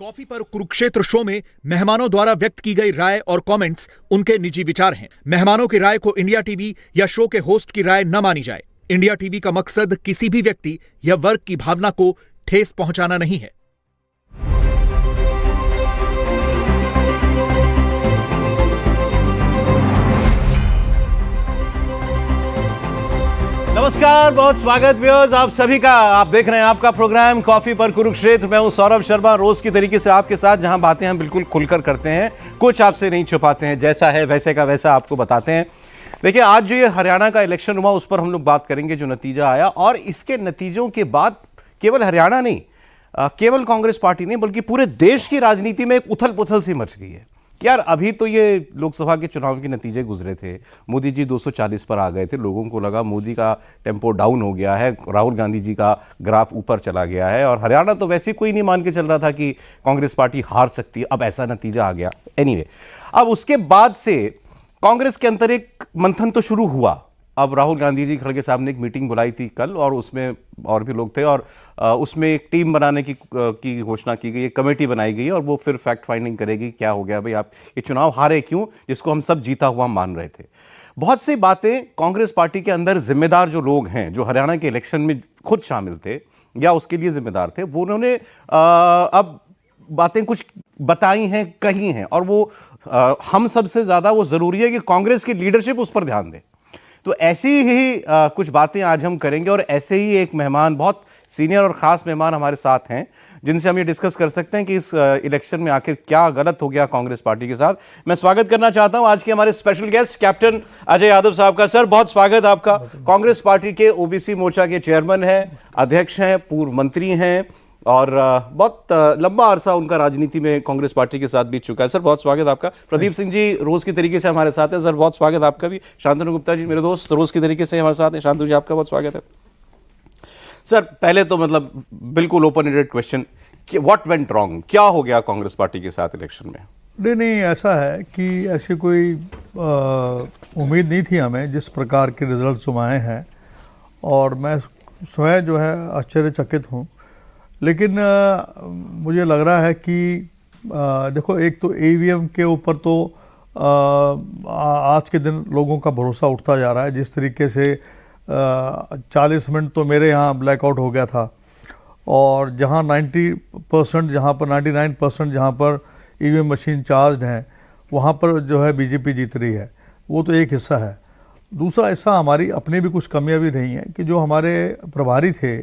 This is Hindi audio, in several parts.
कॉफी पर कुरुक्षेत्र शो में मेहमानों द्वारा व्यक्त की गई राय और कमेंट्स उनके निजी विचार हैं। मेहमानों की राय को इंडिया टीवी या शो के होस्ट की राय न मानी जाए। इंडिया टीवी का मकसद किसी भी व्यक्ति या वर्ग की भावना को ठेस पहुंचाना नहीं है। नमस्कार, बहुत स्वागत व्यूअर्स आप सभी का। आप देख रहे हैं आपका प्रोग्राम कॉफी पर कुरुक्षेत्र। मैं हूं सौरभ शर्मा। रोज की तरीके से आपके साथ जहां बातें हम बिल्कुल खुलकर करते हैं, कुछ आपसे नहीं छुपाते हैं, जैसा है वैसे का वैसा आपको बताते हैं। देखिए, आज जो ये हरियाणा का इलेक्शन हुआ उस पर हम लोग बात करेंगे, जो नतीजा आया, और इसके नतीजों के बाद केवल हरियाणा नहीं, केवल कांग्रेस पार्टी नहीं बल्कि पूरे देश की राजनीति में एक उथल पुथल सी मच गई है कि यार अभी तो ये लोकसभा के चुनाव के नतीजे गुजरे थे, मोदी जी 240 पर आ गए थे, लोगों को लगा मोदी का टेम्पो डाउन हो गया है, राहुल गांधी जी का ग्राफ ऊपर चला गया है, और हरियाणा तो वैसे कोई नहीं मान के चल रहा था कि कांग्रेस पार्टी हार सकती है। अब ऐसा नतीजा आ गया। एनीवे, अब उसके बाद से कांग्रेस के अंदर एक मंथन तो शुरू हुआ। अब राहुल गांधी जी खड़गे साहब ने एक मीटिंग बुलाई थी कल, और उसमें और भी लोग थे, और उसमें एक टीम बनाने की घोषणा की गई, एक कमेटी बनाई गई, और वो फिर फैक्ट फाइंडिंग करेगी क्या हो गया भाई, आप ये चुनाव हारे क्यों, जिसको हम सब जीता हुआ मान रहे थे। बहुत सी बातें कांग्रेस पार्टी के अंदर जिम्मेदार जो लोग हैं, जो हरियाणा के इलेक्शन में खुद शामिल थे या उसके लिए जिम्मेदार थे, वो उन्होंने अब बातें कुछ बताई हैं, कही हैं, और वो हम सबसे ज्यादा वो जरूरी है कि कांग्रेस की लीडरशिप उस पर ध्यान दे। तो ऐसी ही कुछ बातें आज हम करेंगे, और ऐसे ही एक मेहमान, बहुत सीनियर और खास मेहमान हमारे साथ हैं, जिनसे हम ये डिस्कस कर सकते हैं कि इस इलेक्शन में आखिर क्या गलत हो गया कांग्रेस पार्टी के साथ। मैं स्वागत करना चाहता हूं आज के हमारे special guest captain Ajay Yadav साहब का। सर, बहुत स्वागत आपका। कांग्रेस पार्टी के ओबीसी मोर्चा के चेयरमैन हैं, अध्यक्ष हैं, पूर्व मंत्री हैं, और बहुत लंबा अरसा उनका राजनीति में कांग्रेस पार्टी के साथ बीत चुका है। सर, बहुत स्वागत आपका। प्रदीप सिंह जी रोज की तरीके से हमारे साथ है। सर, बहुत स्वागत आपका भी। शांतनु गुप्ता जी मेरे दोस्त रोज की तरीके से हमारे साथ हैं। शांतनु जी, आपका बहुत स्वागत है। सर, पहले तो मतलब बिल्कुल open ended question, what went wrong, क्या हो गया कांग्रेस पार्टी के साथ इलेक्शन में? नहीं, ऐसा है कि ऐसी कोई उम्मीद नहीं थी हमें जिस प्रकार के रिजल्ट आए हैं, और मैं स्वयं जो है आश्चर्यचकित हूँ। लेकिन मुझे लग रहा है कि देखो, एक तो ईवीएम के ऊपर तो आज के दिन लोगों का भरोसा उठता जा रहा है। जिस तरीके से 40 मिनट तो मेरे यहाँ ब्लैकआउट हो गया था, और जहाँ 90%, जहाँ पर 99% जहाँ पर ईवीएम मशीन चार्ज हैं, वहाँ पर जो है बीजेपी जीत रही है। वो तो एक हिस्सा है। दूसरा हिस्सा हमारी अपनी भी कुछ कमियां भी रही हैं कि जो हमारे प्रभारी थे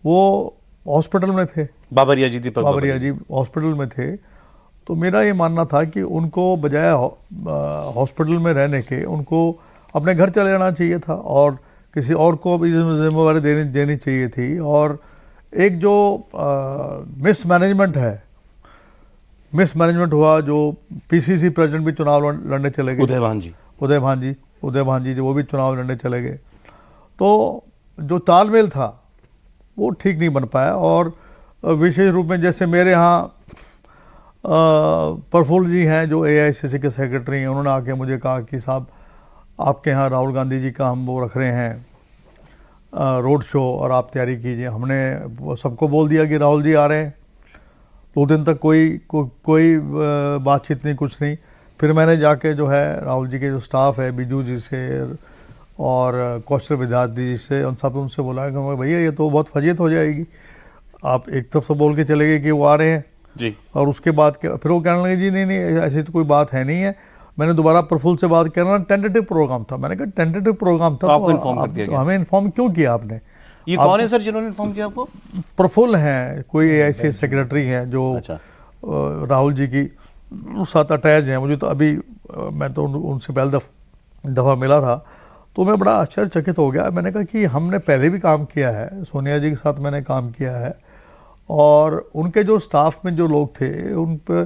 वो हॉस्पिटल में थे। बाबरिया जी हॉस्पिटल में थे। तो मेरा ये मानना था कि उनको बजाय हॉस्पिटल में रहने के उनको अपने घर चले जाना चाहिए था, और किसी और को भी जिम्मेवारी देनी चाहिए थी। और एक जो मिसमैनेजमेंट हुआ, जो पीसीसी प्रेसिडेंट भी चुनाव लड़ने चले गए, उदय भान जी जो वो भी चुनाव लड़ने चले गए। तो जो तालमेल था वो ठीक नहीं बन पाया। और विशेष रूप में जैसे मेरे यहाँ प्रफुल्ल जी हैं जो एआईसीसी के सेक्रेटरी हैं, उन्होंने आके मुझे कहा कि साहब आपके यहाँ राहुल गांधी जी का हम वो रख रहे हैं रोड शो, और आप तैयारी कीजिए। हमने सबको बोल दिया कि राहुल जी आ रहे हैं। 2 दिन तक कोई बातचीत नहीं, कुछ नहीं। फिर मैंने जाके जो है राहुल जी के जो स्टाफ है, बिजू जी से और कौशल विद्यार्थी जी से, उनसे बोला कि भैया ये तो बहुत फजीयत हो जाएगी, आप एक तरफ से बोल के चले गए कि वो आ रहे हैं जी, और उसके बाद फिर वो कहने लगे जी नहीं ऐसी तो कोई बात है नहीं है। मैंने दोबारा प्रफुल्ल से बात करना, टेंटेटिव प्रोग्राम था। मैंने कहा टेंटेटिव प्रोग्राम था, तो हमें इन्फॉर्म क्यों किया आपने? ये कौन है सर जिन्होंने इन्फॉर्म किया आपको? प्रफुल्ल हैं, कोई एआईसीसी सेक्रेटरी हैं जो राहुल जी की साथ अटैच हैं। मुझे तो अभी मैं तो उनसे पहले दफ़ा मिला था, तो मैं बड़ा आश्चर्यचकित हो गया। मैंने कहा कि हमने पहले भी काम किया है, सोनिया जी के साथ मैंने काम किया है, और उनके जो स्टाफ में जो लोग थे उन पर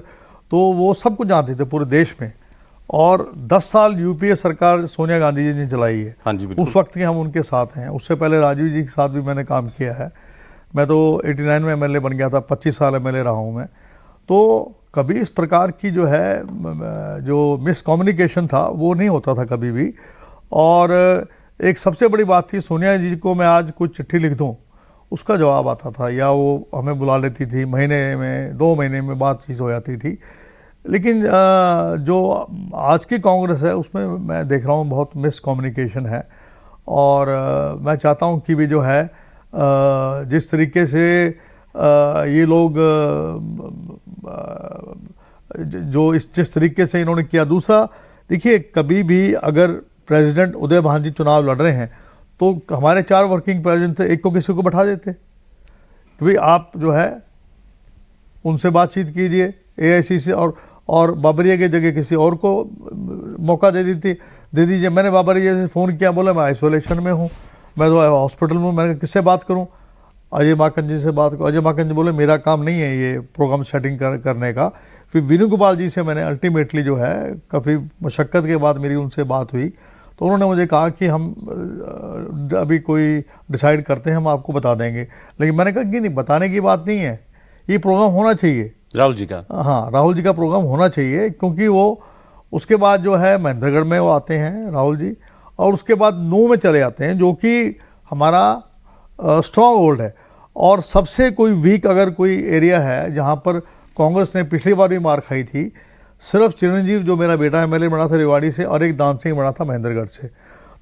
तो वो सब कुछ जानते थे पूरे देश में। और 10 साल यूपीए सरकार सोनिया गांधी जी ने चलाई है। हाँ जी, उस वक्त के हम उनके साथ हैं। उससे पहले राजीव जी के साथ भी मैंने काम किया है। मैं तो 89 में एमएलए बन गया था, 25 साल एमएलए रहा हूँ मैं। तो कभी इस प्रकार की जो है जो मिसकम्युनिकेशन था वो नहीं होता था कभी भी। और एक सबसे बड़ी बात थी, सोनिया जी को मैं आज कुछ चिट्ठी लिख दूँ उसका जवाब आता था, या वो हमें बुला लेती थी, महीने में 2 महीने में बातचीत हो जाती थी। लेकिन जो आज की कांग्रेस है उसमें मैं देख रहा हूँ बहुत मिस कम्युनिकेशन है। और मैं चाहता हूँ कि भी जो है जिस तरीके से ये लोग जिस तरीके से इन्होंने किया। दूसरा देखिए, कभी भी अगर प्रेसिडेंट उदय भान जी चुनाव लड़ रहे हैं तो हमारे 4 वर्किंग प्रेसिडेंट थे, एक को किसी को बैठा देते कि भाई आप जो है उनसे बातचीत कीजिए AICC से, और बाबरिया की जगह किसी और को मौका दे दीजिए। मैंने बाबरिया से फ़ोन किया, बोला मैं आइसोलेशन में हूँ, मैं तो हॉस्पिटल में हूँ, मैंने किससे बात करूँ? अजय माकन जी से बात करूँ। अजय माकन जी बोले मेरा काम नहीं है ये प्रोग्राम सेटिंग करने का। फिर वेणुगोपाल जी से मैंने अल्टीमेटली जो है काफ़ी मशक्क़त के बाद मेरी उनसे बात हुई, तो उन्होंने मुझे कहा कि हम अभी कोई डिसाइड करते हैं, हम आपको बता देंगे। लेकिन मैंने कहा कि नहीं, बताने की बात नहीं है, ये प्रोग्राम होना चाहिए राहुल जी का। हाँ, राहुल जी का प्रोग्राम होना चाहिए, क्योंकि वो उसके बाद जो है महेंद्रगढ़ में वो आते हैं राहुल जी, और उसके बाद नूह में चले जाते हैं, जो कि हमारा स्ट्रॉन्ग होल्ड है। और सबसे कोई वीक अगर कोई एरिया है जहाँ पर कांग्रेस ने पिछली बार भी मार खाई थी, सिर्फ चिरंजीव जो मेरा बेटा MLA बना था रेवाड़ी से, और एक दान सिंह बना था महेंद्रगढ़ से।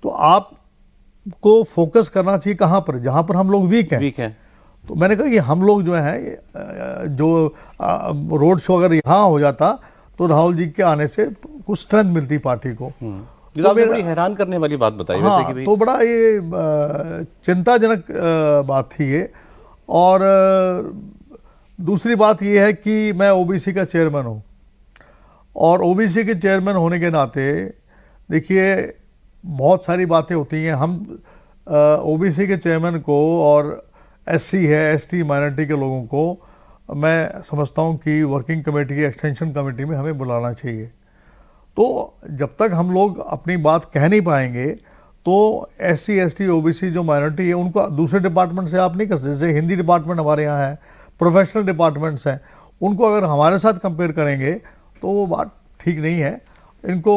तो आपको फोकस करना चाहिए कहाँ पर, जहाँ पर हम लोग वीक हैं। तो मैंने कहा कि हम लोग जो हैं, जो रोड शो अगर यहाँ हो जाता तो राहुल जी के आने से कुछ स्ट्रेंथ मिलती पार्टी को। तो आपने बड़ी हैरान करने वाली बात बताई। हाँ, वैसे कि तो बड़ा ये चिंताजनक बात थी ये। और दूसरी बात ये है कि मैं OBC का चेयरमैन हूँ, और OBC के चेयरमैन होने के नाते देखिए बहुत सारी बातें होती हैं। हम OBC के चेयरमैन को और SC है, ST माइनॉरिटी के लोगों को मैं समझता हूँ कि वर्किंग कमेटी की एक्सटेंशन कमेटी में हमें बुलाना चाहिए। तो जब तक हम लोग अपनी बात कह नहीं पाएंगे तो SC ST OBC जो माइनॉरिटी है उनको दूसरे डिपार्टमेंट से आप नहीं कर सकते। जैसे हिंदी डिपार्टमेंट हमारे यहाँ है, प्रोफेशनल डिपार्टमेंट्स हैं, उनको अगर हमारे साथ कंपेयर करेंगे तो वो बात ठीक नहीं है। इनको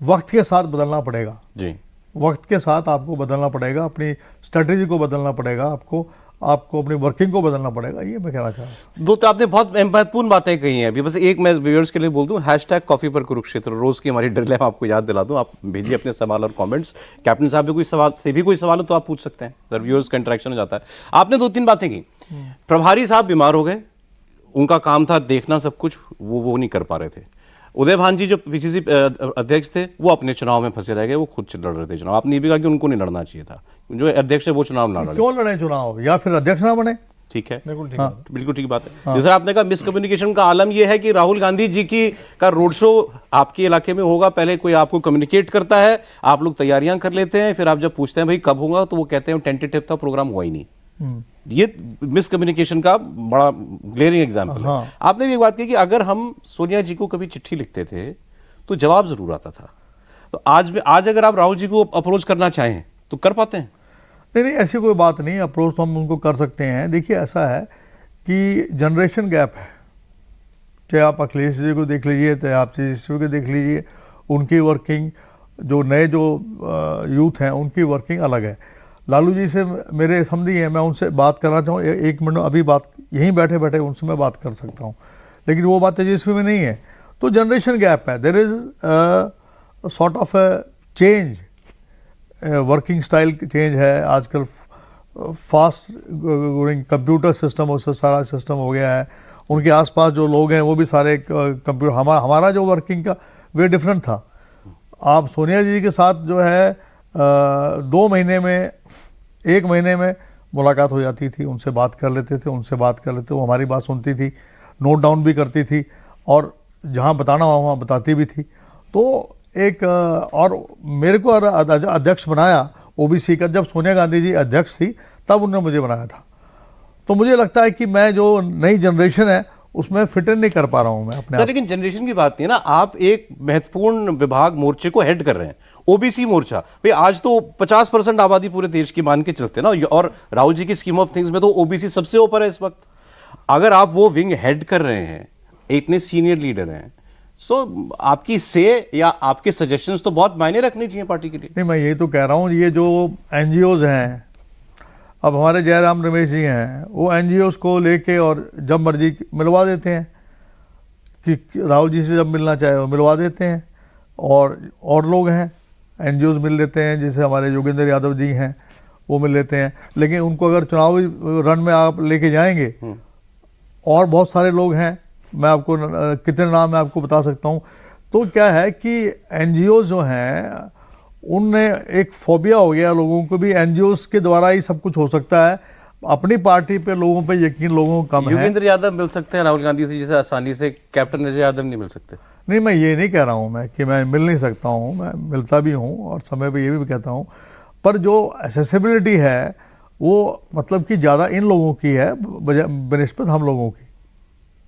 वक्त के साथ बदलना पड़ेगा जी, वक्त के साथ आपको बदलना पड़ेगा, अपनी स्ट्रेटेजी को बदलना पड़ेगा, आपको अपनी वर्किंग को बदलना पड़ेगा, ये मैं कहना चाह रहा हूँ। दो तो आपने बहुत महत्वपूर्ण बातें कही हैं। अभी बस एक मैं व्यूअर्स के लिए बोल दूं, #कॉफी पर कुरुक्षेत्र रोज की हमारी ड्रिल है, आपको याद दिला दूं। आप भेजिए अपने सवाल और कमेंट्स। कैप्टन साहब भी कोई सवाल हो तो आप पूछ सकते हैं, सर व्यूअर्स का इंटरेक्शन हो जाता है। आपने 2-3 बातें की। प्रभारी साहब बीमार हो गए, उनका काम था देखना सब कुछ, वो नहीं कर पा रहे थे। उदय भान जी जो PCC अध्यक्ष थे वो अपने चुनाव में फंसे रह गए, वो खुद लड़ रहे थे चुनाव। आपने ये भी कहा कि उनको नहीं लड़ना चाहिए था, जो अध्यक्ष है वो चुनाव ना लड़े। क्यों लड़े चुनाव, या फिर अध्यक्ष ना बने? ठीक है, बिल्कुल ठीक बात है। दूसरा आपने कहा मिसकम्युनिकेशन का आलम यह है कि राहुल गांधी जी का रोड शो आपके इलाके में होगा, पहले कोई आपको कम्युनिकेट करता है, आप लोग तैयारियां कर लेते हैं, फिर आप जब पूछते हैं भाई कब होगा तो वो कहते हैं टेंटेटिव था, प्रोग्राम हुआ ही नहीं। ये मिसकम्युनिकेशन का बड़ा ग्लेयरिंग एग्जाम्पल है। आपने भी एक बात की कि अगर हम सोनिया जी को कभी चिट्ठी लिखते थे तो जवाब जरूर आता था। तो आज अगर आप राहुल जी को अप्रोच करना चाहें तो कर पाते हैं? नहीं, ऐसी कोई बात नहीं, अप्रोच तो हम उनको कर सकते हैं। देखिए ऐसा है कि जनरेशन गैप है, चाहे आप अखिलेश जी को देख लीजिए, चाहे आप तेजस्वी को देख लीजिए, उनकी वर्किंग, जो नए जो यूथ हैं उनकी वर्किंग अलग है। लालू जी से मेरे समझी हैं, मैं उनसे बात करना चाहूँ, 1 मिनट अभी बात यहीं बैठे बैठे उनसे मैं बात कर सकता हूँ, लेकिन वो बात तेजस्वी में नहीं है। तो जनरेशन गैप है, there is sort of change, working style change है। आजकल फास्ट गोइंग कंप्यूटर सिस्टम, उससे सारा सिस्टम हो गया है। उनके आसपास जो लोग हैं वो भी सारे कंप्यूटर, हमारा जो वर्किंग का वे डिफरेंट था। आप सोनिया जी के साथ जो है 2 महीने में, 1 महीने में मुलाकात हो जाती थी, उनसे बात कर लेते थे, वो हमारी बात सुनती थी, नोट डाउन भी करती थी, और जहाँ बताना हुआ वहाँ बताती भी थी। तो एक और मेरे को अध्यक्ष बनाया OBC का, जब सोनिया गांधी जी अध्यक्ष थी तब उन्होंने मुझे बनाया था। तो मुझे लगता है कि मैं जो नई जनरेशन है उसमें फिट इन नहीं कर पा रहा हूं मैं अपने। लेकिन जनरेशन की बात नहीं है ना, आप एक महत्वपूर्ण विभाग मोर्चे को हेड कर रहे हैं, OBC मोर्चा। भाई आज तो 50% आबादी पूरे देश की मान के चलते ना, और राहुल जी की स्कीम ऑफ थिंग्स में तो OBC सबसे ऊपर है इस वक्त। अगर आप वो विंग हेड कर रहे हैं, इतने सीनियर लीडर हैं, तो आपकी से या आपके सजेशंस तो बहुत मायने रखने चाहिए पार्टी के लिए। नहीं, मैं यही तो कह रहा हूँ, ये जो NGOs हैं, अब हमारे जयराम रमेश जी हैं, वो एनजीओस को लेके और जब मर्जी मिलवा देते हैं कि राहुल जी से जब मिलना चाहे वो मिलवा देते हैं। और लोग हैं एनजीओस मिल लेते हैं, जैसे हमारे योगेंद्र यादव जी हैं वो मिल लेते हैं। लेकिन उनको अगर चुनावी रन में आप लेके जाएंगे, और बहुत सारे लोग हैं, मैं आपको कितने नाम मैं आपको बता सकता हूँ। तो क्या है कि एनजीओ जो हैं उनने एक फोबिया हो गया लोगों को भी, एनजीओस के द्वारा ही सब कुछ हो सकता है, अपनी पार्टी पे लोगों पे यकीन लोगों को कम है। योगेंद्र यादव मिल सकते हैं राहुल गांधी से जैसे आसानी से कैप्टन अजय यादव नहीं मिल सकते? नहीं, मैं ये नहीं कह रहा हूँ मैं कि मैं मिल नहीं सकता हूँ, मैं मिलता भी हूँ और समय पे ये भी कहता हूँ, पर जो एक्सेसिबिलिटी है वो मतलब कि ज़्यादा इन लोगों की है बनिस्बत हम लोगों की।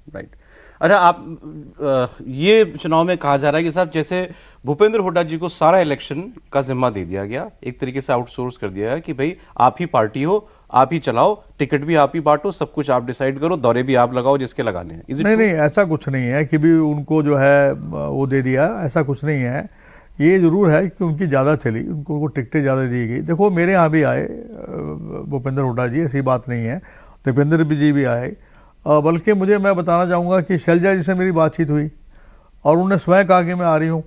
राइट। अच्छा, आप ये चुनाव में कहा जा रहा है कि साहब जैसे भूपेंद्र हुड्डा जी को सारा इलेक्शन का जिम्मा दे दिया गया, एक तरीके से आउटसोर्स कर दिया गया कि भाई आप ही पार्टी हो, आप ही चलाओ, टिकट भी आप ही बांटो, सब कुछ आप डिसाइड करो, दौरे भी आप लगाओ जिसके लगाने हैं। नहीं, ऐसा कुछ नहीं है कि भी उनको जो है वो दे दिया, ऐसा कुछ नहीं है। ये जरूर है कि उनकी ज़्यादा चली, उनको टिकटें ज़्यादा दी गई। देखो मेरे यहाँ भी आए भूपेंद्र हुड्डा जी, ऐसी बात नहीं है, दीपेंद्र जी भी आए। बल्कि मैं बताना चाहूँगा कि शैलजा जी से मेरी बातचीत हुई और उन्होंने स्वयं कहा कि मैं आ रही हूँ,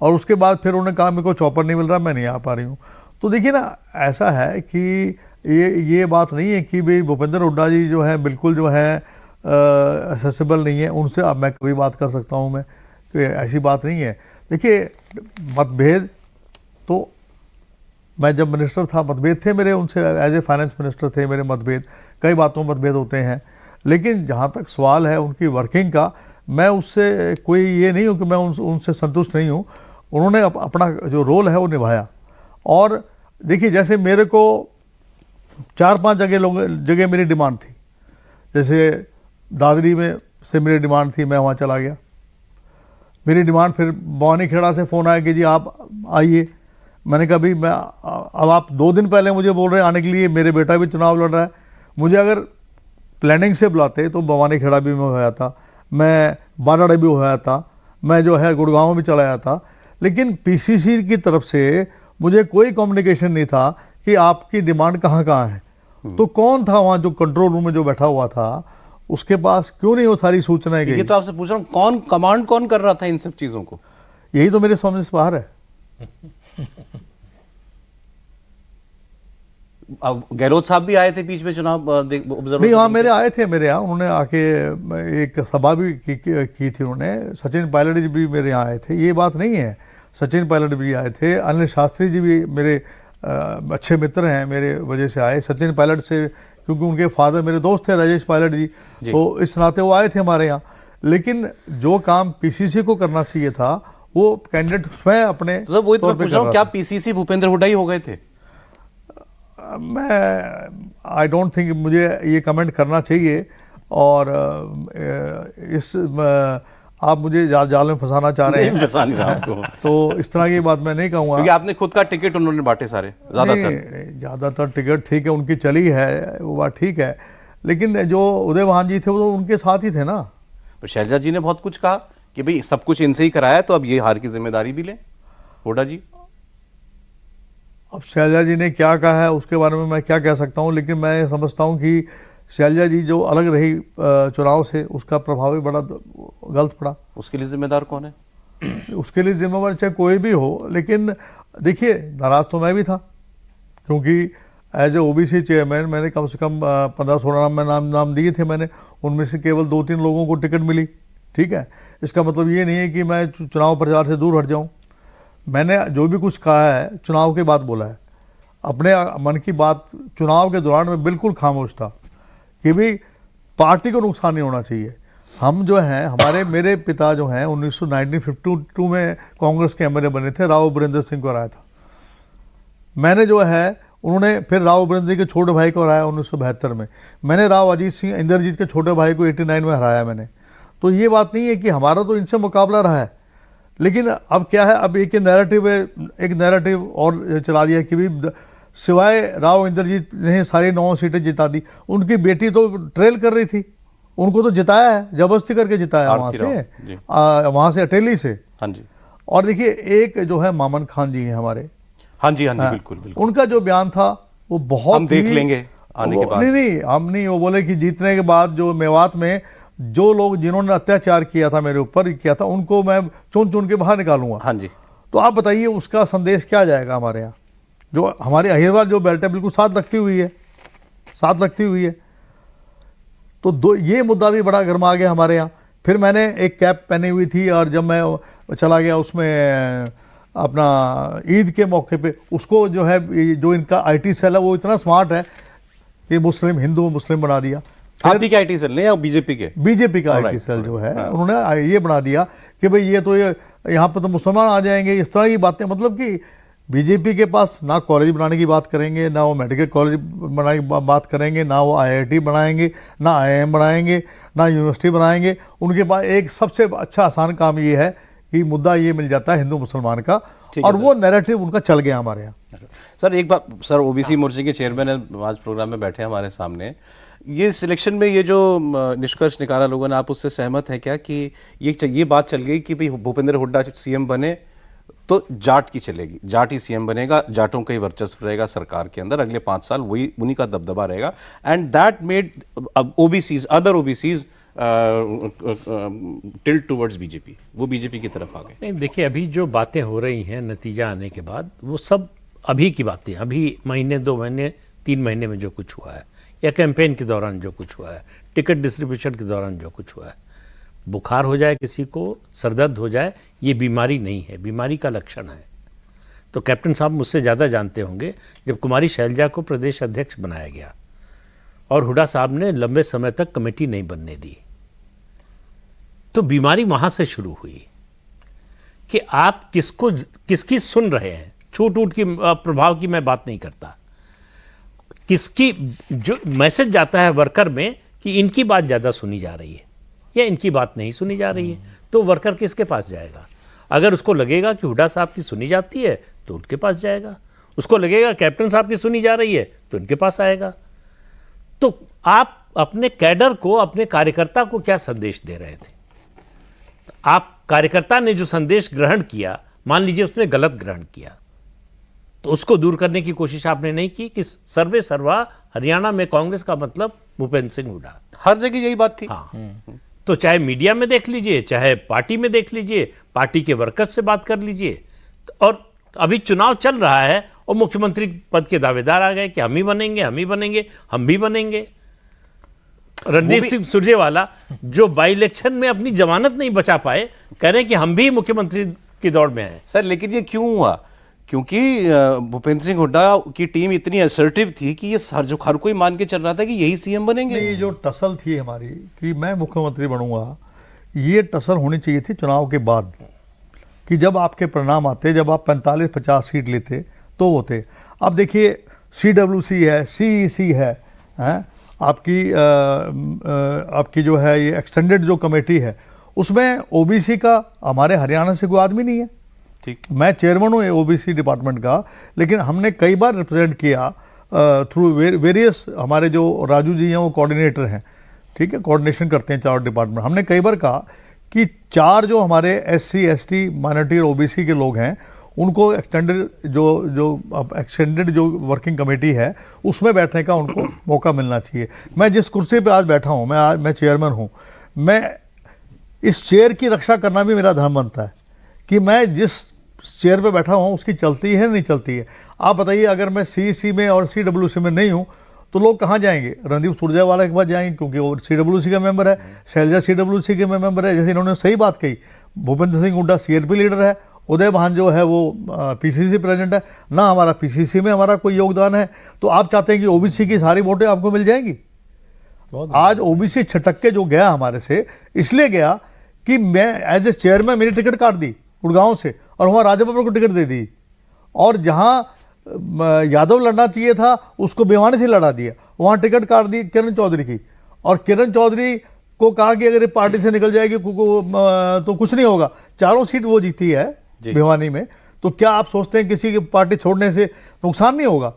और उसके बाद फिर उन्होंने कहा मेरे को चॉपर नहीं मिल रहा, मैं नहीं आ पा रही हूँ। तो देखिए ना, ऐसा है कि ये बात नहीं है कि भाई भूपेंद्र हुड्डा जी जो है बिल्कुल जो है एक्सेसिबल नहीं है, उनसे अब मैं कभी बात कर सकता हूँ मैं, तो ऐसी बात नहीं है। देखिए मतभेद तो मैं जब मिनिस्टर था मतभेद थे मेरे उनसे, एज ए फाइनेंस मिनिस्टर थे मेरे मतभेद, कई बातों में मतभेद होते हैं। लेकिन जहाँ तक सवाल है उनकी वर्किंग का, मैं उससे कोई ये नहीं हूँ कि मैं उनसे संतुष्ट नहीं हूँ। उन्होंने अपना जो रोल है वो निभाया। और देखिए जैसे मेरे को 4-5 जगह मेरी डिमांड थी, जैसे दादरी में से मेरी डिमांड थी, मैं वहाँ चला गया। मेरी डिमांड फिर भवानी खेड़ा से फ़ोन आया कि जी आप आइए। मैंने कहा भाई मैं अब आप 2 दिन पहले मुझे बोल रहे हैं आने के लिए, मेरे बेटा भी चुनाव लड़ रहा है, मुझे अगर प्लानिंग से बुलाते तो भवानी खेड़ा भी मैं होया था, मैं बाराड़ा भी होया था, मैं जो है गुड़गांव भी चला आया था। लेकिन पीसीसी की तरफ से मुझे कोई कम्युनिकेशन नहीं था कि आपकी डिमांड कहाँ कहाँ है। तो कौन था वहाँ जो कंट्रोल रूम में जो बैठा हुआ था, उसके पास क्यों नहीं वो सारी सूचनाएं गई? ये तो आपसे पूछ रहा हूँ, कौन कमांड कौन कर रहा था इन सब चीजों को? यही तो मेरे समझ से बाहर है। गहलोत साहब भी आए थे बीच में चुनाव ऑब्जर्वर? नहीं, हाँ मेरे आए थे, मेरे यहाँ उन्होंने आके एक सभा भी की थी उन्होंने। सचिन पायलट जी भी मेरे यहाँ आए थे, ये बात नहीं है, सचिन पायलट भी आए थे, अनिल शास्त्री जी भी मेरे अच्छे मित्र हैं, मेरे वजह से आए। सचिन पायलट से क्योंकि उनके फादर मेरे दोस्त थे राजेश पायलट जी, तो इस नाते वो आए थे हमारे यहाँ। लेकिन जो काम पीसीसी को करना चाहिए था वो कैंडिडेट स्वयं अपने तो वही तो पूछ रहा हूँ, क्या पीसीसी भूपेंद्र हुड्डा ही हो गए थे? मैं आई डोंट थिंक मुझे ये कमेंट करना चाहिए। और इस आप मुझे जाल में फंसाना चाह रहे हैं, फंसा नहीं रहा आपको। तो इस तरह की बात मैं नहीं कहूँगा, क्योंकि आपने खुद का टिकट उन्होंने बांटे सारे, ज़्यादातर टिकट ठीक है उनकी चली है, वो बात ठीक है। लेकिन जो उदय वाहन जी थे वो तो उनके साथ ही थे ना। पर शैलजा जी ने बहुत कुछ कहा कि भाई सब कुछ इनसे ही कराया, तो अब ये हार की जिम्मेदारी भी लें हुड्डा जी। अब शैलजा जी ने क्या कहा है उसके बारे में मैं क्या कह सकता हूँ, लेकिन मैं समझता हूँ कि शैलजा जी जो अलग रही चुनाव से, उसका प्रभाव भी बड़ा गलत पड़ा। उसके लिए जिम्मेदार कौन है? उसके लिए जिम्मेदार चाहे कोई भी हो, लेकिन देखिए नाराज तो मैं भी था, क्योंकि एज ए ओबीसी चेयरमैन मैंने कम से कम 15-16 नाम दिए थे मैंने, उनमें से केवल 2-3 लोगों को टिकट मिली। ठीक है, इसका मतलब ये नहीं है कि मैं चुनाव प्रचार से दूर हट जाऊँ। मैंने जो भी कुछ कहा है चुनाव के बाद बोला है, अपने मन की बात चुनाव के दौरान मैं बिल्कुल खामोश था कि भाई पार्टी को नुकसान नहीं होना चाहिए। हम जो हैं मेरे पिता जो हैं 1952 में कांग्रेस के एमएलए बने थे, राव वीरेंद्र सिंह को हराया था मैंने, जो है उन्होंने फिर राव वीरेंद्र के छोटे भाई को हराया 1972 में। मैंने राव अजीत सिंह इंद्रजीत के छोटे भाई को 89 में हराया मैंने। तो ये बात नहीं है कि हमारा तो इनसे मुकाबला रहा है। लेकिन अब क्या है, अब एक नैरेटिव और चला दिया कि भाई सिवाय राव इंद्रजीत ने सारी 9 सीटें जिता दी, उनकी बेटी तो ट्रेल कर रही थी, उनको तो जिताया है, जबरदस्ती करके जिताया वहाँ से अटेली से। हाँ जी। और देखिए एक जो है मामन खान जी हैं हमारे, हाँ जी बिल्कुल। उनका जो बयान था वो बहुत हम देख ही- लेंगे आने के बाद। नहीं, हम नहीं, वो बोले कि जीतने के बाद जो मेवात में जो लोग जिन्होंने अत्याचार किया था मेरे ऊपर किया था उनको मैं चुन चुन के बाहर निकालूंगा। हाँ जी। तो आप बताइए उसका संदेश क्या जाएगा हमारे यहाँ? जो हमारी अहिरवाल जो बेल्ट है बिल्कुल साथ लगती हुई है, साथ लगती हुई है। तो दो ये मुद्दा भी बड़ा गर्मा गया हमारे यहाँ। फिर मैंने एक कैप पहनी हुई थी और जब मैं चला गया उसमें अपना ईद के मौके पे, उसको जो है जो इनका आईटी सेल है वो इतना स्मार्ट है कि मुस्लिम हिंदू मुस्लिम बना दिया। आप क्या आईटी सेल ने या बीजेपी के? बीजेपी का Alright, आईटी सेल जो है उन्होंने ये बना दिया कि भाई ये तो यहाँ पर तो मुसलमान आ जाएंगे, इस तरह की बातें। मतलब कि बीजेपी के पास ना कॉलेज बनाने की बात करेंगे, ना वो मेडिकल कॉलेज बनाने की बात करेंगे, ना वो आईआईटी बनाएंगे, ना आईआईएम बनाएंगे, ना यूनिवर्सिटी बनाएंगे। उनके पास एक सबसे अच्छा आसान काम ये है कि मुद्दा ये मिल जाता है हिंदू मुसलमान का, और वो नैरेटिव उनका चल गया हमारे यहाँ। सर एक बात, सर ओबीसी मोर्चे के चेयरमैन आज प्रोग्राम में बैठे हैं हमारे सामने। ये सिलेक्शन में ये जो निष्कर्ष निकाला लोगों ने, आप उससे सहमत हैं क्या कि ये बात चल गई कि भाई भूपेंद्र हुड्डा सीएम बने तो जाट की चलेगी, जाट ही सीएम बनेगा, जाटों का ही वर्चस्व रहेगा सरकार के अंदर, अगले 5 साल वही उन्हीं का दबदबा रहेगा, and that made OBCs other OBCs tilt towards BJP, वो बीजेपी की तरफ आ गए? नहीं, देखिए अभी जो बातें हो रही हैं नतीजा आने के बाद, वो सब अभी की बातें, अभी महीने 2 महीने 3 महीने में जो कुछ हुआ है, या कैंपेन के दौरान जो कुछ हुआ है, टिकट डिस्ट्रीब्यूशन के दौरान जो कुछ हुआ है। बुखार हो जाए किसी को, सरदर्द हो जाए, ये बीमारी नहीं है, बीमारी का लक्षण है। तो कैप्टन साहब मुझसे ज़्यादा जानते होंगे, जब कुमारी शैलजा को प्रदेश अध्यक्ष बनाया गया और हुड्डा साहब ने लंबे समय तक कमेटी नहीं बनने दी, तो बीमारी वहाँ से शुरू हुई कि आप किसकी सुन रहे हैं। छूट ऊट की प्रभाव की मैं बात नहीं करता, किसकी जो मैसेज जाता है वर्कर में कि इनकी बात ज़्यादा सुनी जा रही है या इनकी बात नहीं सुनी जा रही है, तो वर्कर किसके पास जाएगा? अगर उसको लगेगा कि हुड्डा साहब की सुनी जाती है तो उनके पास जाएगा, उसको लगेगा कैप्टन साहब की सुनी जा रही है तो उनके पास आएगा। तो आप अपने कैडर को, अपने कार्यकर्ता को क्या संदेश दे रहे थे? आप कार्यकर्ता ने जो संदेश ग्रहण किया, मान लीजिए उसने गलत ग्रहण किया, तो उसको दूर करने की कोशिश आपने नहीं की कि सर्वे सर्वा हरियाणा में कांग्रेस का मतलब भूपेंद्र सिंह हुड्डा। हर जगह यही बात थी। हाँ, तो चाहे मीडिया में देख लीजिए, चाहे पार्टी में देख लीजिए, पार्टी के वर्कर्स से बात कर लीजिए, और अभी चुनाव चल रहा है और मुख्यमंत्री पद के दावेदार आ गए कि हम ही बनेंगे, हम ही बनेंगे, हम भी बनेंगे। रणदीप सिंह सुरजेवाला जो बाई इलेक्शन में अपनी जमानत नहीं बचा पाए, कह रहे हैं कि हम भी मुख्यमंत्री की दौड़ में हैं। सर लेकिन ये क्यों हुआ? क्योंकि भूपेंद्र सिंह हुड्डा की टीम इतनी असर्टिव थी कि ये हर कोई मान के चल रहा था कि यही सीएम बनेंगे। नहीं, जो टसल थी हमारी कि मैं मुख्यमंत्री बनूंगा, ये टसल होनी चाहिए थी चुनाव के बाद, कि जब आपके परिणाम आते, जब आप 45-50 सीट लेते तो वो थे। अब देखिए CWC है, CEC है, आपकी जो है ये एक्सटेंडेड जो कमेटी है, उसमें ओबीसी का हमारे हरियाणा से कोई आदमी नहीं है। ठीक, मैं चेयरमैन हूँ ओबीसी डिपार्टमेंट का, लेकिन हमने कई बार रिप्रेजेंट किया थ्रू वेरियस, हमारे जो राजू जी हैं वो कोऑर्डिनेटर हैं, ठीक है, कोऑर्डिनेशन करते हैं 4 डिपार्टमेंट। हमने कई बार कहा कि 4 जो हमारे SC ST माइनॉरिटी और ओबीसी के लोग हैं, उनको एक्सटेंडेड जो वर्किंग कमेटी है उसमें बैठने का उनको मौका मिलना चाहिए। मैं जिस कुर्सी पे आज बैठा हूँ, मैं चेयरमैन हूँ, मैं इस चेयर की रक्षा करना भी मेरा धर्म बनता है कि मैं जिस चेयर पे बैठा हूँ उसकी चलती है नहीं चलती है। आप बताइए, अगर मैं CEC में और CWC में नहीं हूँ तो लोग कहाँ जाएंगे? रणदीप सुरजेवाला के पास जाएंगे क्योंकि वो CWC का मेंबर है, शैलजा CWC के मेंबर है। जैसे इन्होंने सही बात कही, भूपेंद्र सिंह हुड्डा CLP लीडर है, उदय भान जो है वो PCC प्रेसिडेंट है, ना हमारा PCC में हमारा कोई योगदान है। तो आप चाहते हैं कि OBC की सारी वोटें आपको मिल जाएंगी? आज OBC छटक के जो गया हमारे से, इसलिए गया कि मैं एज ए चेयरमैन मेरी टिकट काट दी गुड़गांव से और वहाँ राजापुर को टिकट दे दी, और जहाँ यादव लड़ना चाहिए था उसको भिवानी से लड़ा दिया, वहाँ टिकट काट दी किरण चौधरी की, और किरण चौधरी को कहा कि अगर ये पार्टी से निकल जाएगी तो कुछ नहीं होगा। 4 सीट वो जीती है भिवानी में, तो क्या आप सोचते हैं किसी की पार्टी छोड़ने से नुकसान नहीं होगा?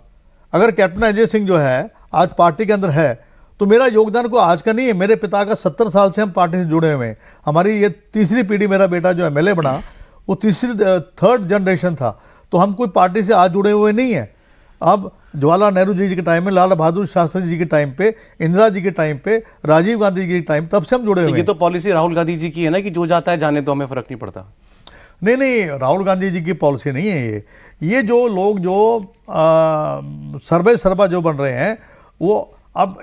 अगर कैप्टन अजय सिंह जो है आज पार्टी के अंदर है, तो मेरा योगदान को आज का नहीं है, मेरे पिता का 70 साल से हम पार्टी से जुड़े हुए हैं। हमारी ये 3री पीढ़ी, मेरा बेटा जो MLA बना वो 3rd जनरेशन था, तो हम कोई पार्टी से आज जुड़े हुए नहीं हैं। अब जवाहरलाल नेहरू जी के टाइम में, लाल बहादुर शास्त्री जी के टाइम पे, इंदिरा जी के टाइम पे, राजीव गांधी जी के टाइम, तब से हम जुड़े हुए ये हैं। तो पॉलिसी राहुल गांधी जी की है ना कि जो जाता है जाने तो हमें फर्क नहीं पड़ता। नहीं, राहुल गांधी जी की पॉलिसी नहीं है ये जो लोग जो सर्वे सर्वा जो बन रहे हैं वो, अब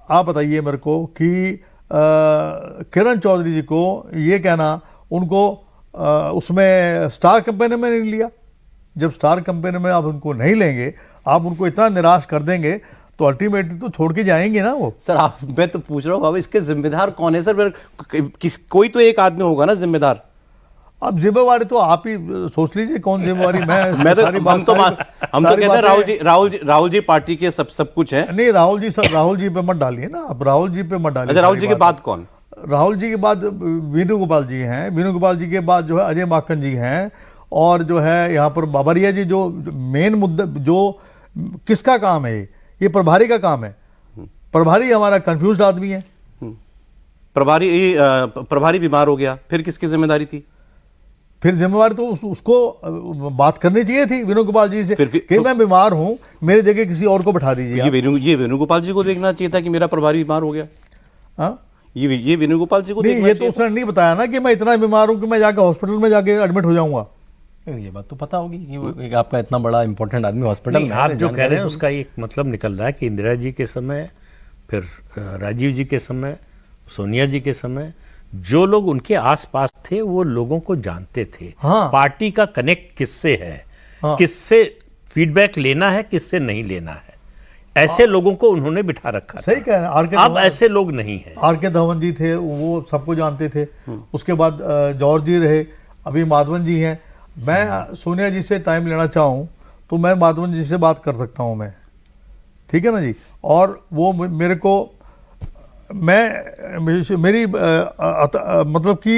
आप बताइए मेरे को कि किरण चौधरी जी को ये कहना, उनको उसमें स्टार कंपनी में नहीं लिया। जब स्टार कंपनी में आप उनको नहीं लेंगे, आप उनको इतना निराश कर देंगे, तो अल्टीमेटली तो छोड़ के जाएंगे ना वो। सर मैं तो पूछ रहा हूँ अब इसके जिम्मेदार कौन है सर? कोई तो एक आदमी होगा ना जिम्मेदार। अब जिम्मेवारी तो आप ही सोच लीजिए कौन जिम्मेवारी। मैं तो हम तो कहते हैं राहुल जी पार्टी के सब कुछ है। नहीं, राहुल जी पे मत डालिए ना, आप राहुल जी पे मत डालिए। अच्छा, राहुल जी के बाद कौन? राहुल जी के बाद वेणुगोपाल जी हैं, वेणुगोपाल जी के बाद जो है अजय माकन जी हैं, और जो है यहाँ पर बाबरिया जी, जो मेन मुद्दा जो किसका काम है ये प्रभारी का काम है। प्रभारी हमारा कंफ्यूज्ड आदमी है। प्रभारी बीमार हो गया, फिर किसकी जिम्मेदारी थी? फिर जिम्मेवारी तो उसको बात करनी चाहिए थी वेणुगोपाल जी से कि मैं बीमार हूं, मेरी जगह किसी और को बैठा दीजिए। ये वेणुगोपाल जी को देखना चाहिए था कि मेरा प्रभारी बीमार हो गया। हाँ, ये वेणुगोपाल जी को नहीं, ये तो उसने नहीं बताया ना कि मैं इतना बीमार हूं कि मैं जाके हॉस्पिटल में जाके एडमिट हो जाऊंगा। ये बात तो पता होगी कि आपका इतना बड़ा इंपॉर्टेंट आदमी हॉस्पिटल में। आप जो कह रहे हैं उसका एक मतलब निकल रहा है कि इंदिरा जी के समय, फिर राजीव जी के समय, सोनिया जी के समय जो लोग उनके आसपास थे वो लोगों को जानते थे। हाँ। पार्टी का कनेक्ट किससे है, हाँ। किससे फीडबैक लेना है, किससे नहीं लेना है, ऐसे लोगों को उन्होंने बिठा रखा। सही कह रहे हैं। अब ऐसे लोग नहीं हैं। आर.के. धवन जी थे, वो सबको जानते थे। उसके बाद जॉर्ज जी रहे, अभी माधवन जी हैं। मैं सोनिया जी से टाइम लेना चाहूँ तो मैं माधवन जी से बात कर सकता हूँ मैं, ठीक है ना जी। और वो मेरे को मेरी मतलब कि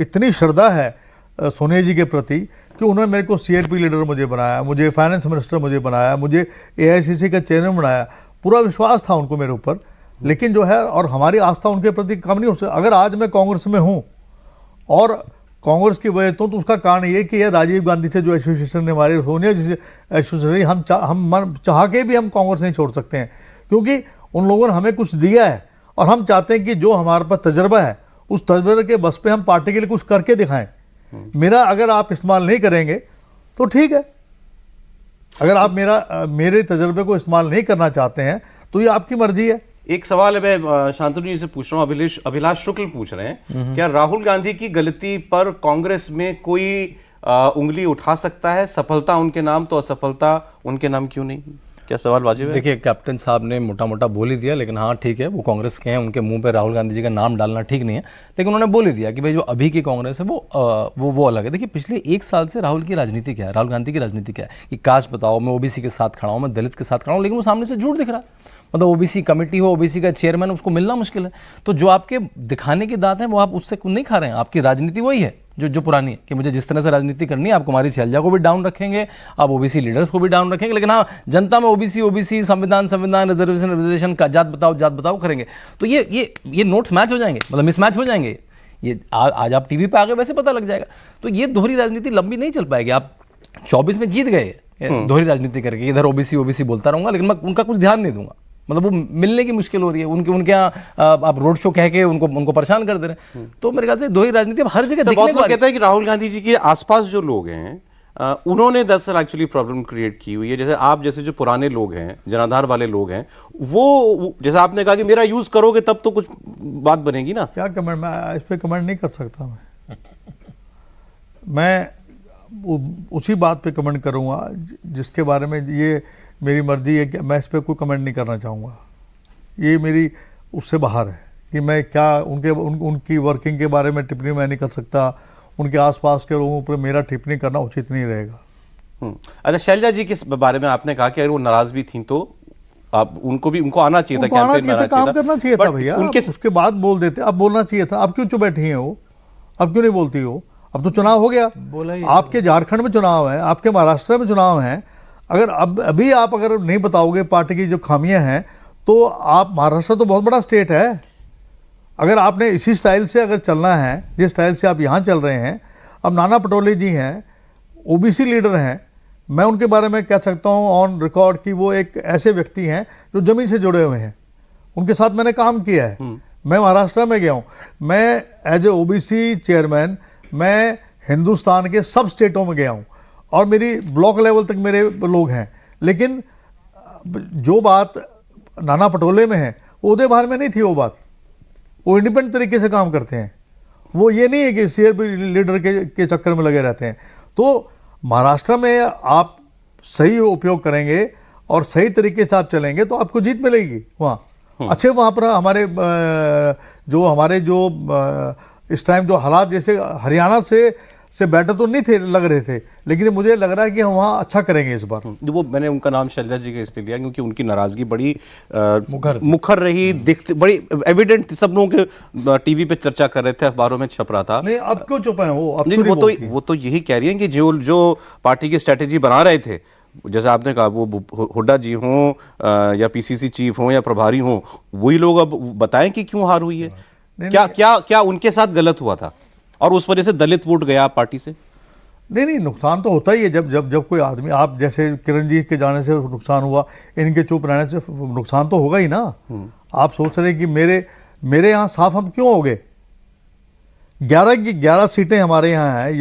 इतनी श्रद्धा है सोनिया जी के प्रति कि उन्होंने मेरे को सीआरपी लीडर मुझे बनाया, मुझे फाइनेंस मिनिस्टर मुझे बनाया, मुझे एआईसीसी का चेयरमैन बनाया। पूरा विश्वास था उनको मेरे ऊपर। लेकिन जो है, और हमारी आस्था उनके प्रति कम नहीं हो सकती। अगर आज मैं कांग्रेस में हूँ और कांग्रेस की वजह तो उसका कारण ये कि ये राजीव गांधी से जो एसोसिएशन ने हमारे, सोनिया जी से एसोसिएशन, हम चाह के भी हम कांग्रेस नहीं छोड़ सकते हैं, क्योंकि उन लोगों ने हमें कुछ दिया है और हम चाहते हैं कि जो हमारे पास तजर्बा है उस तजर्बे के बस पे हम पार्टी के लिए कुछ करके दिखाएं। मेरा अगर आप इस्तेमाल नहीं करेंगे तो ठीक है, अगर आप मेरे तजर्बे को इस्तेमाल नहीं करना चाहते हैं तो ये आपकी मर्जी है। एक सवाल है, मैं शांतनु जी से पूछ रहा हूँ, अभिलाष शुक्ल पूछ रहे हैं, क्या राहुल गांधी की गलती पर कांग्रेस में कोई उंगली उठा सकता है? सफलता उनके नाम तो असफलता उनके नाम क्यों नहीं? क्या सवाल वाजिब है? देखिए, कैप्टन साहब ने मोटा मोटा बोल ही दिया, लेकिन हाँ ठीक है, वो कांग्रेस के हैं, उनके मुंह पे राहुल गांधी जी का नाम डालना ठीक नहीं है, लेकिन उन्होंने बोल ही दिया कि भाई जो अभी की कांग्रेस है वो अलग है। देखिए, पिछले एक साल से राहुल की राजनीति क्या है, राहुल गांधी की राजनीति क्या है कि कास्ट बताओ, मैं ओबीसी के साथ खड़ा हूँ, मैं दलित के साथ खड़ा हूँ, लेकिन वो सामने से झूठ दिख रहा है। मतलब ओबीसी कमेटी हो, ओबीसी का चेयरमैन, उसको मिलना मुश्किल है। तो जो आपके दिखाने की दात है वो आप उससे नहीं खा रहे हैं। आपकी राजनीति वही है जो पुरानी है कि मुझे जिस तरह से राजनीति करनी है, आप कुमारी शैलजा को भी डाउन रखेंगे, आप ओबीसी लीडर्स को भी डाउन रखेंगे, लेकिन हाँ, जनता में ओबीसी संविधान रिजर्वेशन का जात बताओ करेंगे। तो ये नोट्स मैच हो जाएंगे, मतलब मिसमैच हो जाएंगे। ये आज आप टीवी पे आ गए, वैसे पता लग जाएगा। तो ये दोहरी राजनीति लंबी नहीं चल पाएगी। आप 24 में जीत गए दोहरी राजनीति करके, इधर ओबीसी बोलता रहूंगा, लेकिन मैं उनका कुछ ध्यान नहीं दूंगा। मतलब वो मिलने की मुश्किल हो रही है, उनके यहाँ आप रोड शो कह के उनको परेशान कर दे रहे हैं। तो मेरे ख्याल से दोहरी राजनीति अब हर जगह दिखने को कहता है कि राहुल गांधी जी के आसपास जो लोग हैं उन्होंने दरअसल एक्चुअली प्रॉब्लम क्रिएट की हुई है। जैसे आप जैसे जो पुराने लोग हैं, जनाधार वाले लोग हैं, वो जैसे आपने कहा कि मेरा यूज करोगे तब तो कुछ बात बनेगी ना। क्या कमेंट, मैं इस पर कमेंट नहीं कर सकता। मैं उसी बात पे कमेंट करूंगा जिसके बारे में ये मेरी मर्जी है कि मैं इस पर कोई कमेंट नहीं करना चाहूँगा। ये मेरी उससे बाहर है कि मैं क्या उनकी वर्किंग के बारे में टिप्पणी मैं नहीं कर सकता। उनके आसपास के लोगों पर मेरा टिप्पणी करना उचित नहीं रहेगा। अच्छा, शैलजा जी के बारे में आपने कहा कि अगर वो नाराज भी थी तो आप उनको आना चाहिए था, कैंपेन में काम करना चाहिए था भैया। उसके बाद बोल देते, अब बोलना चाहिए था। अब क्यों चुप बैठी हैं वो, अब क्यों नहीं बोलती हो? अब तो चुनाव हो गया, आपके झारखंड में चुनाव है, आपके महाराष्ट्र में चुनाव है। अगर अभी आप अगर नहीं बताओगे पार्टी की जो खामियां हैं, तो आप, महाराष्ट्र तो बहुत बड़ा स्टेट है, अगर आपने इसी स्टाइल से अगर चलना है जिस स्टाइल से आप यहाँ चल रहे हैं। अब नाना पटोले जी हैं, ओबीसी लीडर हैं, मैं उनके बारे में कह सकता हूँ ऑन रिकॉर्ड कि वो एक ऐसे व्यक्ति हैं जो जमीन से जुड़े हुए हैं। उनके साथ मैंने काम किया है। मैं महाराष्ट्र में गया हूँ, मैं एज ए ओबीसी चेयरमैन मैं हिंदुस्तान के सब स्टेटों में गया हूँ और मेरी ब्लॉक लेवल तक मेरे लोग हैं। लेकिन जो बात नाना पटोले में है वो उदय भान में नहीं थी। वो बात वो इंडिपेंडेंट तरीके से काम करते हैं। वो ये नहीं है कि सीआरपी लीडर के चक्कर में लगे रहते हैं। तो महाराष्ट्र में आप सही उपयोग करेंगे और सही तरीके से आप चलेंगे तो आपको जीत मिलेगी वहाँ। अच्छे वहाँ पर हमारे जो इस टाइम जो हालात जैसे हरियाणा से बेटर तो नहीं थे लग रहे थे, लेकिन मुझे लग रहा है कि हम वहाँ अच्छा करेंगे इस बार। वो मैंने उनका नाम शैलजा जी का इसलिए लिया क्योंकि उनकी नाराजगी बड़ी मुखर रही, दिखती बड़ी एविडेंट, सब लोगों के टीवी पे चर्चा कर रहे थे, अखबारों में छप रहा था। नहीं, अब क्यों चुप हैं वो? अब नहीं, वो तो यही कह रही हैं कि जो पार्टी की स्ट्रेटेजी बना रहे थे, जैसे आपने कहा वो हुड्डा जी हों या पीसीसी चीफ हों या प्रभारी हों, वही लोग अब बताएं कि क्यों हार हुई है। क्या उनके साथ गलत हुआ था और उस वजह से दलित वोट गया पार्टी से? नहीं, नुकसान तो होता ही है जब कोई आदमी, आप जैसे किरण जी के जाने से नुकसान हुआ, इनके चुप रहने से नुकसान तो होगा ही ना। आप सोच रहे हैं कि मेरे यहाँ साफ हम क्यों हो गए? 11 की 11 सीटें हमारे यहाँ हैं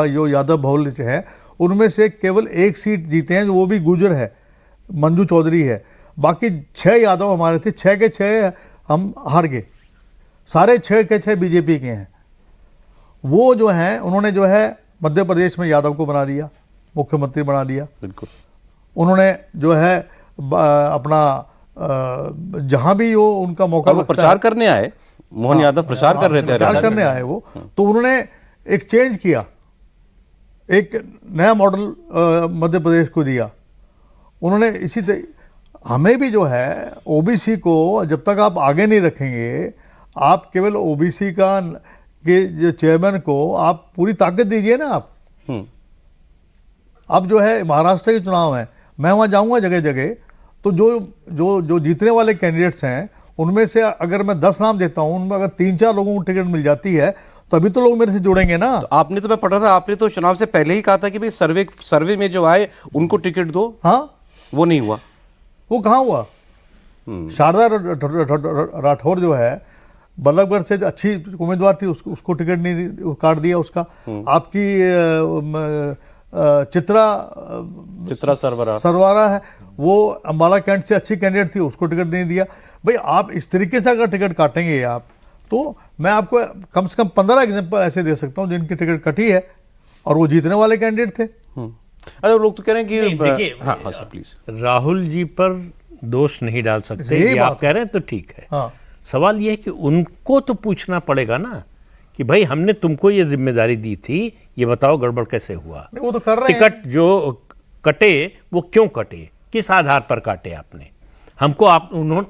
जो यादव बहुल है, उनमें से केवल 1 सीट जीते हैं, जो वो भी गुजर है, मंजू चौधरी है। बाकी 6 यादव हमारे थे, 6 के 6 हम हार गए। सारे 6 के 6 बीजेपी के हैं। वो जो हैं उन्होंने जो है मध्य प्रदेश में यादव को बना दिया, मुख्यमंत्री बना दिया। बिल्कुल। उन्होंने जो है अपना जहां भी वो उनका मौका लगता प्रचार करने आए, मोहन यादव प्रचार कर रहे थे, प्रचार करने आए वो, तो उन्होंने एक चेंज किया, एक नया मॉडल मध्य प्रदेश को दिया उन्होंने। हमें भी जो है ओबीसी को जब तक आप आगे नहीं रखेंगे, आप केवल ओबीसी के जो चेयरमैन को आप पूरी ताकत दीजिए ना। आप अब जो है महाराष्ट्र के चुनाव है, मैं वहाँ जाऊँगा जगह जगह, तो जो जीतने वाले कैंडिडेट्स हैं उनमें से अगर मैं 10 नाम देता हूँ, उनमें अगर 3-4 लोगों को टिकट मिल जाती है तो अभी तो लोग मेरे से जुड़ेंगे ना। तो आपने, तो मैं पढ़ रहा था, आपने तो चुनाव से पहले ही कहा था कि भाई सर्वे में जो आए उनको टिकट दो। हाँ, वो नहीं हुआ। वो कहाँ हुआ? शारदा राठौर जो है बल्लभगढ़ से अच्छी उम्मीदवार थी, उसको टिकट नहीं काट दिया उसका। आपकी चित्रा सरवारा है, वो अंबाला कैंट से अच्छी कैंडिडेट थी, उसको टिकट नहीं दिया। भाई आप इस तरीके से अगर टिकट काटेंगे आप, तो मैं आपको कम से कम 15 एग्जाम्पल ऐसे दे सकता हूं जिनकी टिकट कटी है और वो जीतने वाले कैंडिडेट थे। अरे लोग तो कह रहे हैं कि देखिए, हाँ प्लीज, राहुल जी पर दोष नहीं डाल सकते, ये आप कह रहे हैं तो ठीक है। हाँ। सवाल ये है कि उनको तो पूछना पड़ेगा ना कि भाई हमने तुमको ये जिम्मेदारी दी थी, ये बताओ गड़बड़ कैसे हुआ। वो तो कर रहे हैं। टिकट जो कटे वो क्यों कटे, किस आधार पर काटे आपने? हमको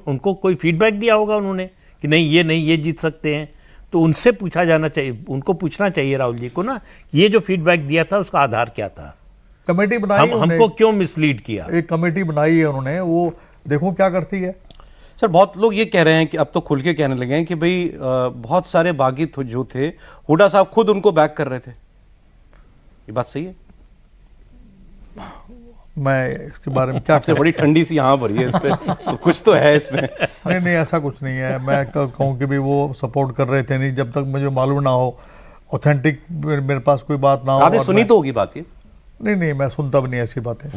उनको कोई फीडबैक दिया होगा उन्होंने कि नहीं ये जीत सकते हैं, तो उनसे पूछा जाना चाहिए, उनको पूछना चाहिए राहुल जी को ना, ये जो फीडबैक दिया था उसका आधार क्या था? कमेटी बनाई हमको क्यों मिसलीड किया? एक कमेटी बनाई है उन्होंने, वो देखो क्या करती है। सर बहुत लोग ये कह रहे हैं कि अब तो खुल के कहने लगे हैं कि भाई बहुत सारे बागी जो थे, हुड्डा साहब खुद उनको बैक कर रहे थे। ये बात सही है? मैं इसके बारे में क्या बड़ी ठंडी सी यहाँ भरी है इस पे, तो कुछ तो है इसमें। नहीं, ऐसा कुछ नहीं है। मैं कहूँ कि भी वो सपोर्ट कर रहे थे नहीं, जब तक मुझे मालूम ना हो, ऑथेंटिक मेरे पास कोई बात ना हो। आपने सुनी तो होगी बात ये? नहीं, मैं सुनता भी नहीं ऐसी बातें।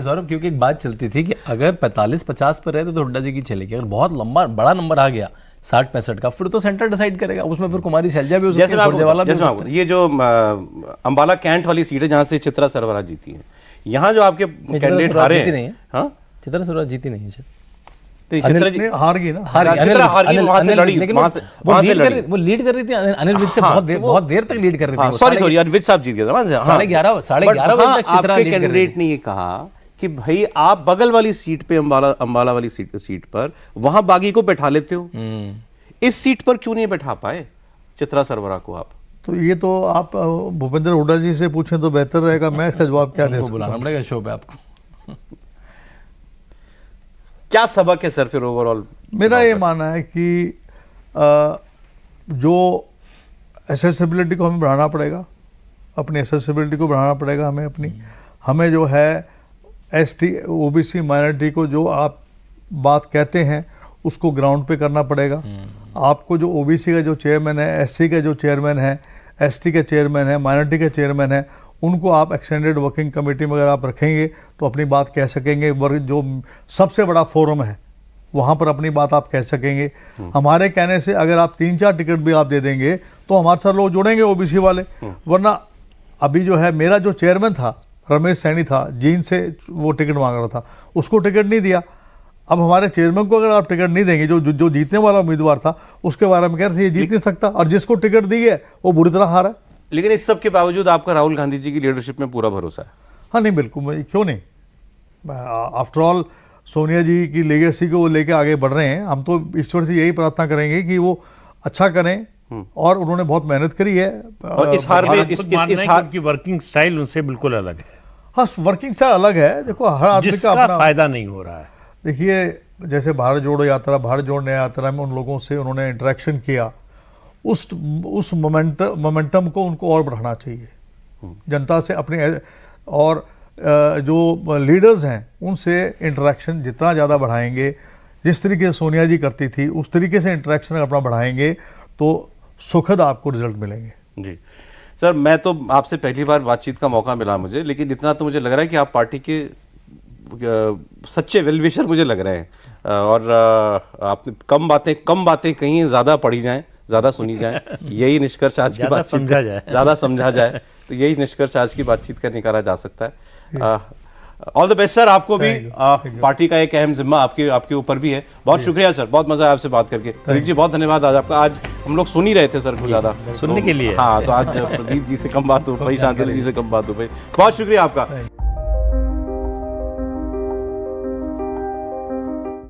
सौरभ, क्योंकि एक बात चलती थी कि अगर 45-50 पर रहते तो हुड्डा जी की चलेगी, अगर बहुत लंबा बड़ा नंबर आ गया 60-65 का, फिर तो सेंटर डिसाइड करेगा, उसमें फिर कुमारी शैलजा भी हो सकती है। ये जो अंबाला कैंट वाली सीट है जहां से चित्रा सरवरा जीती है, यहाँ जो आपके कैंडिडेट हारे हैं, हाँ चित्रा सरवरा जीती नहीं है, हार गई ना, वहां से लड़ी, वो लीड कर रही थी अनिल विज से, बहुत देर तक लीड कर रही थी। सॉरी विज साहब जीत गए थे 11:30 बजे तक चित्रा लीड कर रही थी। कैंडिडेट ने ये कहा कि भाई आप बगल वाली सीट पे, अंबाला वाली सीट पर वहां बागी को बैठा लेते हो, इस सीट पर क्यों नहीं बैठा पाए चित्रा सरवरा को आप? तो ये तो आप भूपेंद्र हुड्डा जी से पूछें तो बेहतर रहेगा, मैं इसका जवाब क्या दे सकता हूं। बुलाना पड़ेगा शो पे आपको। क्या सबक है सर फिर ओवरऑल? मेरा ये मानना है कि जो एसेसिबिलिटी को हमें बढ़ाना पड़ेगा अपनी एक्सेसिबिलिटी को बढ़ाना पड़ेगा हमें जो है एसटी ओबीसी माइनॉरिटी को जो आप बात कहते हैं उसको ग्राउंड पे करना पड़ेगा। आपको जो ओबीसी का जो चेयरमैन है, एससी का जो चेयरमैन है, एसटी के चेयरमैन है, माइनॉरिटी के चेयरमैन है, उनको आप एक्सटेंडेड वर्किंग कमेटी में अगर आप रखेंगे तो अपनी बात कह सकेंगे। जो सबसे बड़ा फोरम है वहाँ पर अपनी बात आप कह सकेंगे। हमारे कहने से अगर आप 3-4 टिकट भी आप दे देंगे तो हमारे साथ लोग जुड़ेंगे ओबीसी वाले। वरना अभी जो है मेरा जो चेयरमैन था रमेश सैनी था, जींद से वो टिकट मांग रहा था, उसको टिकट नहीं दिया। अब हमारे चेयरमैन को अगर आप टिकट नहीं देंगे, जो जीतने वाला उम्मीदवार था उसके बारे में कह रहे थे ये जीत नहीं सकता, और जिसको टिकट दी है वो बुरी तरह हारा है। लेकिन इस सब के बावजूद आपका राहुल गांधी जी की लीडरशिप में पूरा भरोसा है? हाँ नहीं, बिल्कुल, क्यों नहीं। आफ्टर ऑल सोनिया जी की लेगेसी को लेके आगे बढ़ रहे हैं। हम तो ईश्वर से यही प्रार्थना करेंगे कि वो अच्छा करें, और उन्होंने बहुत मेहनत करी है। और इस हार में इस हार की वर्किंग स्टाइल उनसे बिल्कुल अलग है। हाँ, वर्किंग स्टाइल अलग है। देखो हर आदमी का अपना फायदा नहीं हो रहा है। देखिए जैसे भारत जोड़ो यात्रा में उन लोगों से उन्होंने इंटरेक्शन किया, उस मोमेंटम को उनको और बढ़ाना चाहिए जनता से अपने, और जो लीडर्स हैं उनसे इंटरेक्शन जितना ज़्यादा बढ़ाएंगे, जिस तरीके से सोनिया जी करती थी उस तरीके से इंटरेक्शन अपना बढ़ाएंगे तो सुखद आपको रिजल्ट मिलेंगे। जी सर, मैं तो आपसे पहली बार बातचीत का मौका मिला मुझे, लेकिन इतना तो मुझे लग रहा है कि आप पार्टी के सच्चे वेलविशर मुझे लग रहे हैं। और आपने कम बातें कहीं ज़्यादा पढ़ी जाएं, ज़्यादा सुनी जाएं, यही निष्कर्ष आज की बातचीत ज़्यादा समझा जाए तो यही निष्कर्ष आज की बातचीत का निकाला जा सकता है। All the best sir. आपको भी पार्टी का एक अहम जिम्मा आपके ऊपर भी है। बहुत शुक्रिया सर, बहुत मजा आया आपसे बात करके। प्रदीप जी बहुत धन्यवाद आज आपका। आज हम लोग सुन ही रहे थे सर को ज्यादा सुनने के लिए। हाँ, तो आज प्रदीप जी से कम बात हो पाई, शांतनु जी से कम बात हो पाई। बहुत शुक्रिया आपका।